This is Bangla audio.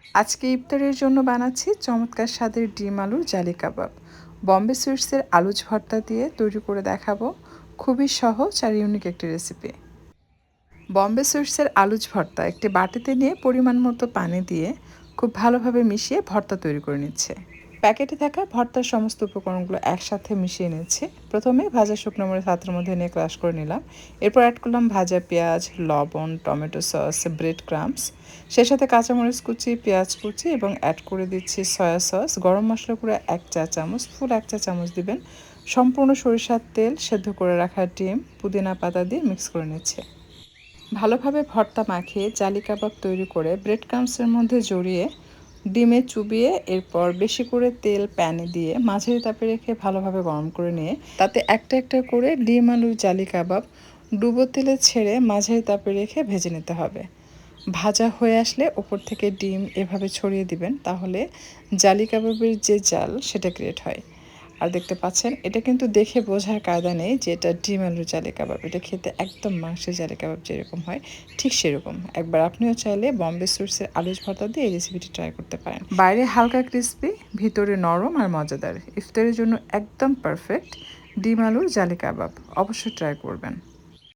আজকে ইফতারের জন্য বানাচ্ছি চমৎকার স্বাদের ডিম আলুর জালি কাবাব। বম্বে সুইটসের আলুচ ভর্তা দিয়ে তৈরি করে দেখাবো খুবই সহজ আর ইউনিক একটি রেসিপি। বম্বে সুইটসের আলুচ ভর্তা একটি বাটিতে নিয়ে পরিমাণ মতো পানি দিয়ে খুব ভালোভাবে মিশিয়ে ভর্তা তৈরি করে নিচ্ছে। প্যাকেটে থাকা ভর্তার সমস্ত উপকরণগুলো একসাথে মিশিয়ে নিচ্ছি। প্রথমে ভাজা শুকনো মরিচ হাতের মধ্যে নিয়ে ক্রাশ করে নিলাম। এরপর অ্যাড করলাম ভাজা পেঁয়াজ, লবণ, টমেটো সস, ব্রেড ক্রাম্বস, সেই সাথে কাঁচামরিচ কুচি, পেঁয়াজ কুচি এবং অ্যাড করে দিচ্ছি সয়া সস, গরম মশলা গুঁড়ো 1 চা চামচ, ফুল 1 চা চামচ দিবেন, সম্পূর্ণ সরিষার তেল, সেদ্ধ করে রাখা ডিম, পুদিনা পাতা দিয়ে মিক্স করে নিচ্ছে। ভালোভাবে ভর্তা মাখিয়ে জালি কাবাব তৈরি করে ব্রেড ক্রাম্বসের মধ্যে জড়িয়ে ডিমে চুবিয়ে এরপর বেশি করে তেল প্যানে দিয়ে মাঝারি তাপে রেখে ভালোভাবে গরম করে নিয়ে তাতে একটা একটা করে ডিম আলুর জালি কাবাব ডুবো তেলে ছেড়ে মাঝারি তাপে রেখে ভেজে নিতে হবে। ভাজা হয়ে আসলে ওপর থেকে ডিম এভাবে ছড়িয়ে দিবেন, তাহলে জালি কাবাবের যে জাল সেটা ক্রিয়েট হয়। আর দেখতে পাচ্ছেন, এটা কিন্তু দেখে বোঝার কায়দা নেই যে এটা ডিম আলুর জালি কাবাব। এটা খেতে একদম মাংসের জালি কাবাব যেরকম হয় ঠিক সেরকম। একবার আপনিও চাইলে বম্বে সুইটসের আলুচ ভর্তা দিয়ে এই রেসিপিটি ট্রাই করতে পারেন। বাইরে হালকা ক্রিস্পি, ভিতরে নরম আর মজাদার, ইফতারের জন্য একদম পারফেক্ট ডিম আলুর জালি কাবাব। অবশ্যই ট্রাই করবেন।